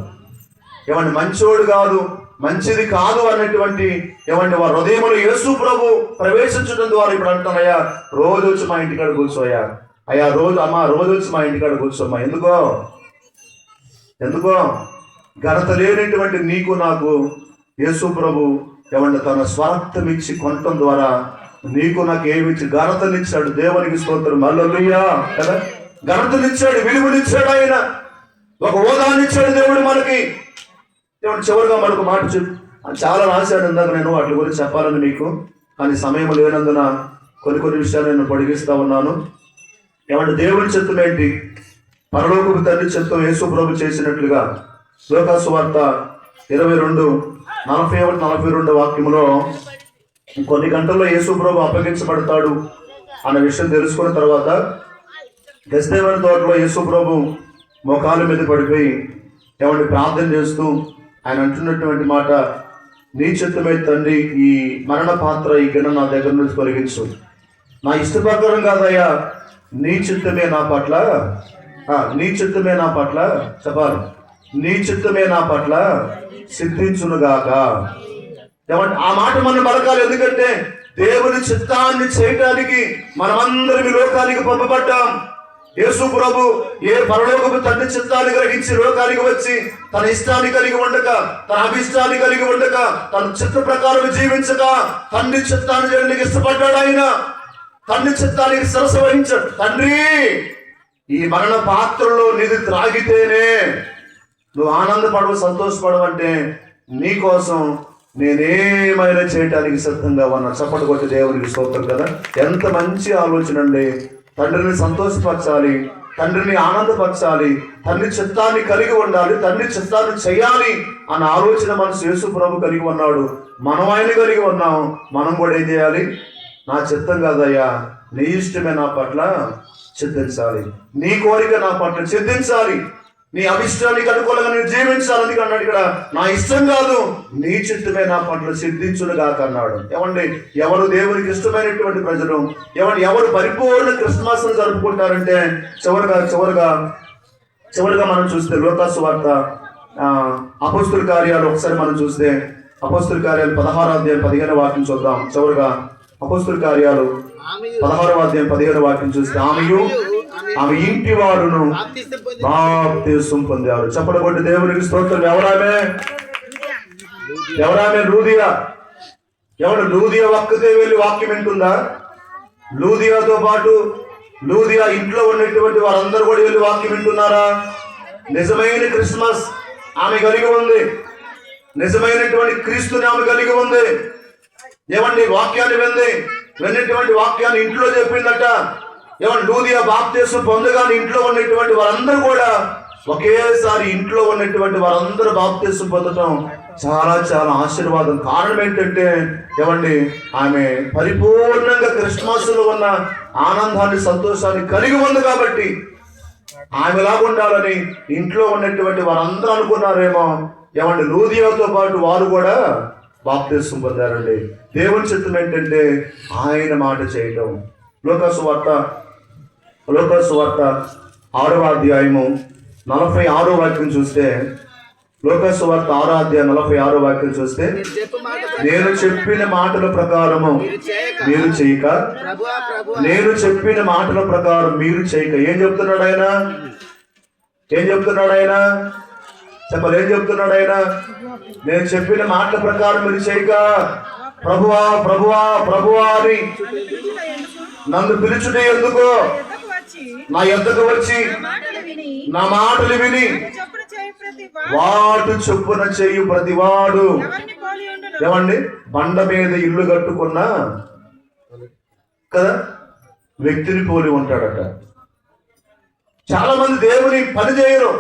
మంచోడు కాదు, మంచిది కాదు అన్నటువంటి వారి హృదయంలో యేసు ప్రభు ప్రవేశించడం ద్వారా ఇప్పుడు అంటున్నాయా, రోజు వచ్చి మా ఇంటికాడ కూర్చోయా, అయ్యా రోజు వచ్చి మా ఇంటికాడ కూర్చోమ్మా. ఎందుకో ఘనత లేనటువంటి నీకు నాకు యేసు ప్రభు తన స్వార్థం ఇచ్చి కొనటం ద్వారా నీకు నాకు ఏమిచ్చి ఘనతనిచ్చాడు. దేవునికి స్తోత్రం. హల్లెలూయా కదా. ఘనతనిచ్చాడు, విలువనిచ్చాడు. ఆయన ఒక హోదానిచ్చాడు దేవుడు మనకి. చివరిగా మనకు మాట చాలా రాశాడు ఇందాక, నేను వాటి గురించి చెప్పాలని మీకు, కానీ సమయం లేనందున కొన్ని విషయాలు నేను పొడిగిస్తా ఉన్నాను. దేవుని చిత్తం ఏంటి? పరలోకపు తండ్రి చిత్తం యేసు ప్రభు చేసినట్లుగా లూకా సువార్త 22:41-42 వాక్యంలో కొన్ని గంటల్లో యేసు ప్రభు అప్పగించబడతాడు అన్న విషయం తెలుసుకున్న తర్వాత గెత్సేమనే తోటలో యేసు ప్రభు మోకాళ్ళ మీద పడిపోయి ప్రార్థన చేస్తూ ఆయన అంటున్నటువంటి మాట, నీ చిత్తమే తండ్రి, ఈ మరణ పాత్ర ఈ గిన్నె నా దగ్గర నుంచి తొలగించు. నా ఇష్ట ప్రకారం కాదయ్యా, నీ చిత్తమే నా పట్ల చెప్పాలి, నీ చిత్తమే నా పట్ల సిద్ధించునుగాక. ఆ మాట మనం పలకాలి. ఎందుకంటే దేవుని చిత్తాన్ని చేయటానికి మనమందరం ఈ లోకానికి పంపబడ్డాం. యేసు ప్రభు ఏ పరలోకపు తండ్రి చిత్తాన్ని గ్రహించి లోకానికి వచ్చి తన ఇష్టాన్ని కలిగి ఉండక, తన అభిష్టాన్ని కలిగి ఉండక, తన చిత్త ప్రకారం జీవించక తండ్రి చిత్తాన్ని చేయడానికి ఇష్టపడ్డాడు. ఆయన తండ్రి చిత్తానికి శిరస్సు వహించాడు. తండ్రి, ఈ మరణ పాత్రలో నీది త్రాగితేనే నువ్వు ఆనందపడవు, సంతోషపడవు అంటే నీకోసం నేనేమైనా చేయటానికి సిద్ధంగా ఉన్నా. చప్పటి కొట్టి దేవునికి స్తోత్రం కదా. ఎంత మంచి ఆలోచన అండి. తండ్రిని సంతోషపరచాలి, తండ్రిని ఆనందపరచాలి, తండ్రి చిత్తాన్ని కలిగి ఉండాలి, తండ్రి చిత్తాన్ని చేయాలి అన్న ఆలోచన మనసు యేసు ప్రభు కలిగి ఉన్నాడు. మనం ఆయన కలిగి ఉన్నాం. మనం కూడా ఏం చేయాలి? నా చిత్తం కాదయ్యా, నీ ఇష్టమే నా పట్ల సిద్ధించాలి, నీ కోరిక నా పట్ల సిద్ధించాలి, నీ అభిష్టానికి అనుకూలంగా నేను జీవించాలని అన్నాడు. ఇక్కడ నా ఇష్టం కాదు, నీ చిత్తమే నా పట్ల సిద్ధించునుగాక అన్నాడు. ఏమండి, ఎవరు దేవునికి ఇష్టమైనటువంటి ప్రజలు, ఎవరు పరిపూర్ణ క్రిస్మస్ జరుపుకుంటారంటే చివరిగా మనం చూస్తే లూకా సువార్త అపోస్తుల కార్యాలు ఒకసారి మనం చూస్తే అపోస్తుల కార్యాలు 16వ అధ్యాయం 15వ వాక్యం చూద్దాం. చివరిగా అపోస్తుల కార్యాలు 16వ అధ్యాయం 15వ వాక్యం చూస్తే ఆమె ఇంటి వారును బాప్తిసం పొందారు. చెప్పడగొట్టి దేవునికి స్తోత్రం. ఎవరామె? లూదియా. ఎవడు లూదియా ఒక్కతే వెళ్ళి వాక్యం వింటుందా? లూదియాతో పాటు లూదియా ఇంట్లో ఉన్నటువంటి వారందరూ కూడా వెళ్ళి వాక్యం వింటున్నారా? నిజమైన క్రిస్మస్ ఆమె కలిగి ఉంది, నిజమైనటువంటి క్రీస్తుని ఆమె కలిగి ఉంది. ఏమండి, వాక్యాన్ని విన్నటువంటి వాక్యాన్ని ఇంట్లో చెప్పిందట. ఏమంటే లూదియా బాప్తిసం పొందగానే ఇంట్లో ఉన్నటువంటి వారందరూ కూడా ఒకేసారి ఇంట్లో ఉన్నటువంటి వారందరూ బాప్తిసం పొందటం చాలా చాలా ఆశీర్వాదం. కారణం ఏంటంటే ఏమండి, ఆమె పరిపూర్ణంగా క్రిస్మస్ లో ఉన్న ఆనందాన్ని సంతోషాన్ని కలిగి ఉంది కాబట్టి ఆమెలాగా ఉండాలని ఇంట్లో ఉన్నటువంటి వారందరూ అనుకున్నారేమో. ఏమండి, లూదియాతో పాటు వారు కూడా బాప్తిసం పొందారండి. దేవుని చిత్తం ఏంటంటే ఆయన మాట చేయటం. లూకా సువార్త 6వ అధ్యాయము 46వ వాక్యం చూస్తే, లూకా సువార్త 6వ అధ్యాయం 46వ వాక్యం చూస్తే, నేను చెప్పిన మాటల ప్రకారము మీరు చేయక, నేను చెప్పిన మాటల ప్రకారం మీరు చేయక. ఏం చెప్తున్నాడు ఆయన? చెప్పాలి, ఏం చెప్తున్నాడు ఆయన? నేను చెప్పిన మాటల ప్రకారం మీరు చేయక, ప్రభువా ప్రభువా ప్రభువా అని నన్ను పిలుచుటే ఎందుకు? నా యొద్దకు వచ్చి నా మాటలు విని వాడు చొప్పున చేయు ప్రతివాడు. ఏమండి, బండ మీద ఇల్లు కట్టుకున్న కదా వ్యక్తిని పోలి ఉంటాడట. చాలా మంది దేవుని పని చేయరు,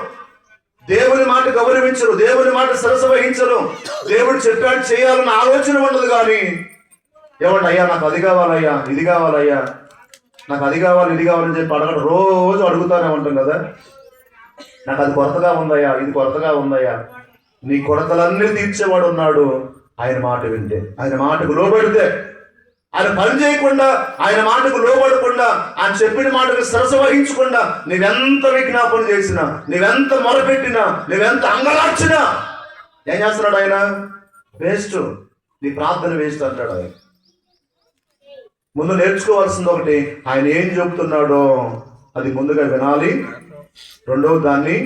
దేవుని మాట గౌరవించరు, దేవుని మాట సరస వహించరు, దేవుడు చెప్పాడు చేయాలన్న ఆలోచన ఉండదు. కానీ ఏమండి, అయ్యా నాకు అది కావాలయ్యా, ఇది కావాలయ్యా, నాకు అది కావాలి, ఇది కావాలని చెప్పి అడగడం రోజు అడుగుతానే ఉంటాం కదా. నాకు అది కొరతగా ఉందయ్యా, ఇది కొరతగా ఉందయ్యా. నీ కొరతలన్నీ తీర్చేవాడు ఉన్నాడు. ఆయన మాట వింటే, ఆయన మాటకు లోబడితే, ఆయన పని చేయకుండా, ఆయన మాటకు లోబడకుండా, ఆయన చెప్పిన మాటకు సరస వహించకుండా నువ్వెంత విజ్ఞాపన చేసినా, నువ్వెంత మొరపెట్టినా, నువ్వెంత అంగలార్చినా ఏం చేస్తున్నాడు ఆయన? వేస్ట్. నీ ప్రార్థన వేస్ట్ అంటాడు ఆయన. ముందు నేర్చుకోవాల్సింది ఒకటి, ఆయన ఏం చెబుతున్నాడో అది ముందుగా వినాలి, రెండవ దాన్ని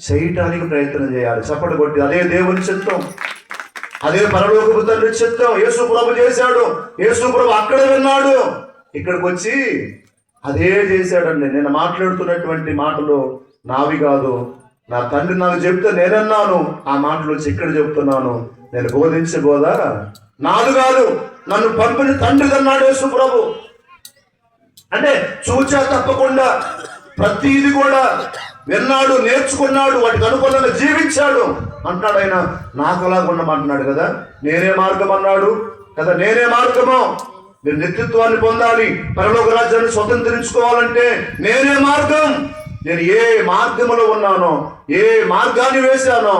చేయటానికి ప్రయత్నం చేయాలి. చప్పటి కొట్టి అదే దేవుని చిత్తం, అదే పరలోకపు తండ్రి చిత్తం. యేసు ప్రభు చేశాడు, యేసు ప్రభు అక్కడ విన్నాడు, ఇక్కడికి వచ్చి అదే చేశాడండి. నేను మాట్లాడుతున్నటువంటి మాటలు నావి కాదు, నా తండ్రి నాకు చెప్తే నేనన్నాను, ఆ మాటలు వచ్చి ఇక్కడ చెప్తున్నాను. నేను బోధించే బోధ నాది కాదు, నన్ను పంపిన తండ్రి అన్నాడు యేసు ప్రభు. అంటే చూచా తప్పకుండా ప్రతిది కూడా విన్నాడు, నేర్చుకున్నాడు, వాటికి అనుకూలంగా జీవించాడు అంటాడు ఆయన. నాకు అలాగ ఉండమంటున్నాడు కదా. నేనే మార్గం అన్నాడు కదా, నేనే మార్గము. మీరు నిత్యత్వాన్ని పొందాలి, పరలోక రాజ్యాన్ని స్వతంత్రించుకోవాలంటే నేనే మార్గం. నేను ఏ మార్గములో ఉన్నానో, ఏ మార్గాన్ని వేశానో,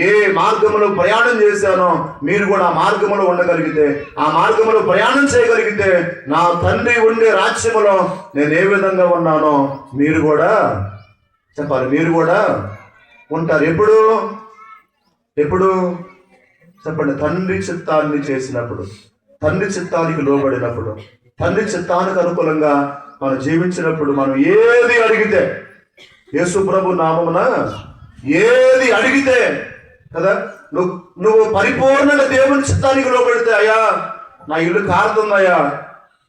ఏ మార్గములో ప్రయాణం చేశానో మీరు కూడా ఆ మార్గములో ఉండగలిగితే, ఆ మార్గములో ప్రయాణం చేయగలిగితే, నా తండ్రి ఉండే రాజ్యములో నేను ఏ విధంగా ఉన్నానో మీరు కూడా చెప్పాలి, మీరు కూడా ఉంటారు. ఎప్పుడు చెప్పండి, తండ్రి చిత్తాన్ని చేసినప్పుడు, తండ్రి చిత్తానికి లోబడినప్పుడు, తండ్రి చిత్తానికి అనుకూలంగా మనం జీవించినప్పుడు, మనం ఏది అడిగితే యేసు ప్రభు నామమున ఏది అడిగితే కదా, నువ్వు పరిపూర్ణంగా దేవుని చిత్తానికి లోబడితే, అయ్యా నా ఇల్లు కారుతుందయ్యా,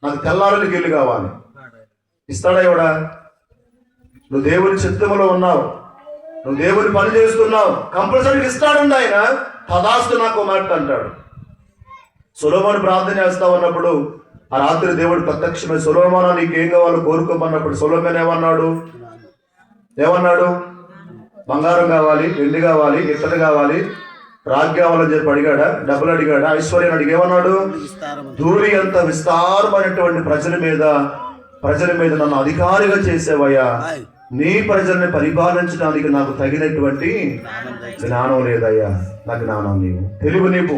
నాకు తెల్లారని ఇల్లు కావాలి. ఇస్తాడా ఎవడా? నువ్వు దేవుని చిత్తములో ఉన్నావు, నువ్వు దేవుని పని చేస్తున్నావు, కంపల్సరీగా ఇస్తాడండి ఆయన. తదాస్తు నా కుమార్తె అంటాడు. సొలొమోను ప్రార్థన చేస్తా ఉన్నప్పుడు ఆ రాత్రి దేవుడు ప్రత్యక్షమై సొలొమోనా నీకేం కావాలో కోరుకోమన్నప్పుడు సొలొమోను ఏమన్నాడు? బంగారం కావాలి, వెండి కావాలి, ఇత్తడి కావాలి, రాగి కావాలని చెప్పి అడిగాడా? డబ్బులు అడిగాడా? ఐశ్వర్యం అడిగి ఏమన్నాడు? ధూళి అంత విస్తారమైనటువంటి ప్రజల మీద నన్ను అధికారిగా చేసేవయ్యా, నీ ప్రజల్ని పరిపాలించడానికి నాకు తగినటువంటి జ్ఞానం లేదయ్యా, నా జ్ఞానం నీవు, తెలివి నీవు,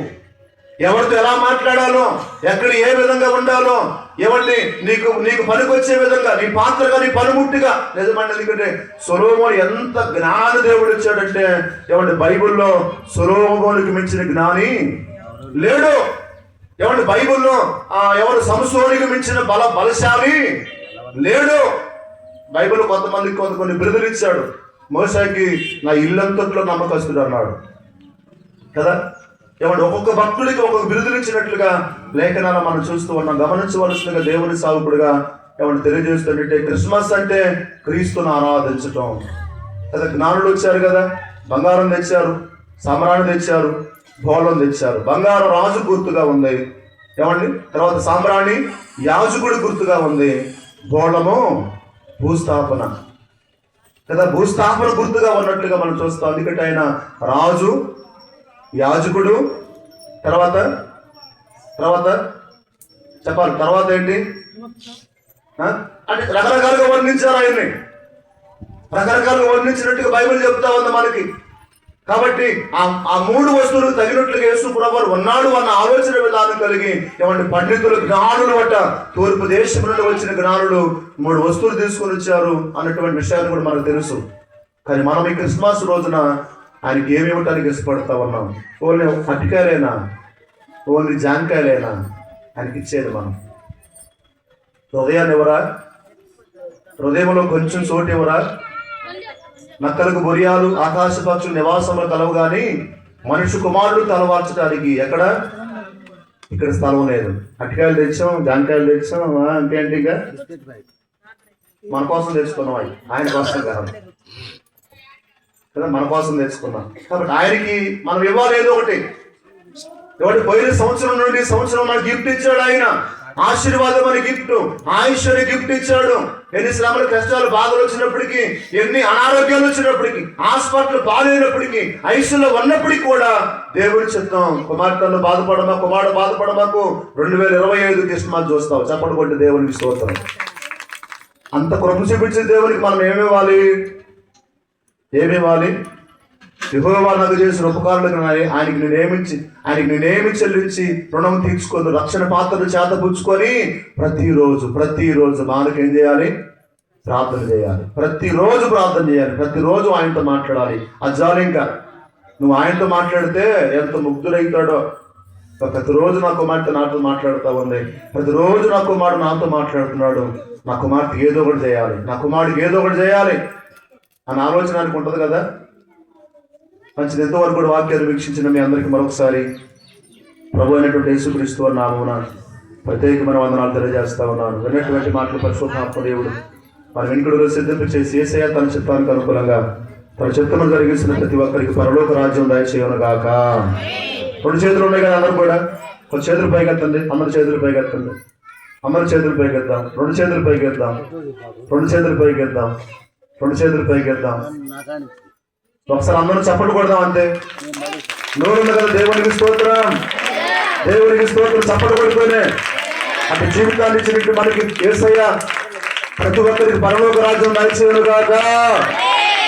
ఎవరితో ఎలా మాట్లాడాలో, ఎక్కడ ఏ విధంగా ఉండాలో, ఎవరిని నీకు పనికొచ్చే విధంగా, నీ పాత్రగా, నీ పనిముట్టిగా. నిజమండి, ఎందుకంటే సొలొమోను ఎంత జ్ఞాన దేవుడు ఇచ్చాడంటే, ఏమంటే బైబిల్లో సొలొమోనుకి మించిన జ్ఞాని లేడు. ఏమంటే బైబిల్లో ఎవరు సంసోనికి మించిన బలశాలి లేడు. బైబిల్ కొంతమందికి కొన్ని బిరుదులు ఇచ్చాడు. మోషేకి నా ఇల్లంతట్లో నమ్మకస్తుడు అన్నాడు కదా. ఏమంటే ఒక్కొక్క భక్తుడికి ఒక్కొక్క బిరుదులు ఇచ్చినట్లుగా లేఖనాలు మనం చూస్తూ ఉన్నాం. గమనించవలసిందిగా దేవుని సావుకుడుగా ఏమంటే తెలియజేస్తుంటే, క్రిస్మస్ అంటే క్రీస్తును ఆరాధించటం కదా. జ్ఞానులు వచ్చారు కదా, బంగారం తెచ్చారు, సామ్రాణి తెచ్చారు, భోళం తెచ్చారు. బంగారం రాజు గుర్తుగా ఉంది, ఏమండి. తర్వాత సామ్రాణి యాజకుడి గుర్తుగా ఉంది, భోళము భూస్థాపన కదా, భూస్థాపన గుర్తుగా ఉన్నట్లుగా మనం చూస్తాం. ఎందుకంటే ఆయన రాజు, యాజకుడు, తర్వాత చెప్పాలి, తర్వాత ఏంటి అంటే రకరకాలుగా వర్ణించారు ఆయన్ని. రకరకాలుగా వర్ణించినట్టుగా బైబిల్ చెప్తా ఉంది మనకి. కాబట్టి ఆ మూడు వస్తువులకు తగినట్లుగా యేసు ప్రభువు ఉన్నాడు అన్న ఆలోచన విధానం కలిగి ఏమంటే పండితులు, జ్ఞానులు అట, తూర్పు దేశం నుండి వచ్చిన జ్ఞానులు 3 వస్తువులు తీసుకొని వచ్చారు అన్నటువంటి విషయాన్ని కూడా మనకు తెలుసు. కానీ మనం ఈ క్రిస్మస్ రోజున ఆయనకి ఏమి ఇవ్వటానికి ఇష్టపడతా ఉన్నాం? ఓన్లీ అటికాయలైనా, ఓన్లీ జాంకాయలైనా ఆయనకి ఇచ్చేది మనం? హృదయాన్ని ఎవరా? హృదయంలో కొంచెం చోటు ఎవరా? నక్కలకు బొరియాలు, ఆకాశ పక్షులు నివాసంలో కలవు కానీ మనిషి కుమారుడు తలవార్చడానికి ఇక్కడ స్థలం లేదు. అటికాయలు తెచ్చాం, జాంకాయలు తెచ్చాం, ఇంకేంటి ఇంకా మన కోసం తెచ్చుకున్నాం, ఆయన కోసం కాదు కదా, మన కోసం తెచ్చుకున్నాం. కాబట్టి ఆయనకి మనం ఇవ్వాలి ఏదో ఒకటి. ఎవరి పోయిన సంవత్సరం నుండి సంవత్సరం మనకి గిఫ్ట్ ఇచ్చాడు ఆయన. ఆశీర్వాదం అని గిఫ్ట్, ఆయుష్ని గిఫ్ట్ ఇచ్చాడు. ఎన్ని శ్రమలు, కష్టాలు, బాధలు వచ్చినప్పటికీ, ఎన్ని అనారోగ్యాలు వచ్చినప్పటికీ, హాస్పిటల్ పాలైనప్పటికీ, ఐసీలో ఉన్నప్పటికీ కూడా దేవుడి చిత్తం. కుమార్తెను బాధపడమా, కుమారుడు బాధపడమాకు 2025 క్రిస్మస్ చూస్తావు. చప్పటి కొట్టి దేవునికి స్తోత్రం. అంత కృప చూపించిన దేవునికి మనం ఏమివ్వాలి? యెహోవా నాకు చేసిన ఉపకారాలకు ఆయనకి నేనేమి చెల్లించి రుణం తీర్చుకొని రక్షణ పాత్రను చేతపుచ్చుకొని ప్రతిరోజు మనకు ఏం చేయాలి? ప్రార్థన చేయాలి. ప్రతిరోజు ప్రార్థన చేయాలి. ప్రతిరోజు ఆయనతో మాట్లాడాలి. అది ఇంకా నువ్వు ఆయనతో మాట్లాడితే ఎంత ముగ్ధులవుతాడో. ప్రతిరోజు నా కుమార్తె నాతో మాట్లాడుతూ ఉంది, ప్రతిరోజు నా కుమారుడు నాతో మాట్లాడుతున్నాడు, నా కుమార్తె ఏదో ఒకటి చేయాలి, నా కుమారుడికి ఏదో ఒకటి చేయాలి అన్న ఆలోచన ఉంటుంది కదా. మంచిది. ఎంతవరకు కూడా వాక్యాలు వీక్షించిన మీ అందరికీ మరొకసారి ప్రభు అయినటువంటి యేసుక్రీస్తు వారి నామమున ప్రత్యేకమైన వందనాలు తెలియజేస్తా ఉన్నాను. విన్నటువంటి మాటలు పరిశుద్ధాత్మ దేవుడు మన వెనుకడులో సిద్ధింపచేసి యేసయ్య తన చిత్తానికి అనుకూలంగా తన చిత్తమును జరిగిస్తున్న ప్రతి ఒక్కరికి పరలోక రాజ్యం దయచేయను గాక. 2 చేతులు ఉన్నాయి కదా, అందరూ కూడా ఒక చేతులు పైకెత్తండి, అందరి చేతులు పైకెత్తండి, అందరి చేతులు పైకెత్తాం, 2 చేతులు పైకెత్తాం, 2 చేతులు పైకెత్తాం, 2 చేతులు పైకెత్తాం. ఒకసారి అందరూ చప్పట్లు కొడదాం అంతే. నోరు కదా, దేవునికి స్తోత్రం, దేవునికి స్తోత్రం. చప్పట్లు కొడుతూనే అంటే జీవితాన్ని ఇచ్చినట్టు మనకి యేసయ్య ప్రతి ఒక్కరికి పరలోక రాజ్యం దయచేయను గాక,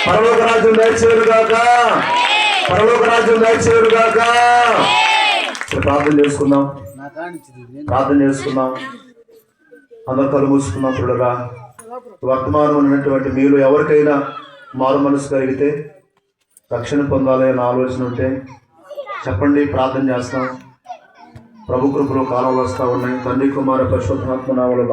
పరలోక రాజ్యం దయచేయను గాక, పరలోక రాజ్యం దయచేయను గాక. ప్రార్థన చేసుకుందాం, అందరూ కళ్ళు మూసుకుందాం. చూడగా వర్తమానం ఉన్నటువంటి మీలో ఎవరికైనా మారు మనసు కలిగితే, రక్షణ పొందాలి అనే ఆలోచన ఉంటే చెప్పండి, ప్రార్థన చేస్తాం. ప్రభు కృపలో కాలం వస్తూ ఉన్నాయి. తండ్రి కుమార పరిశుద్ధాత్మ నామములో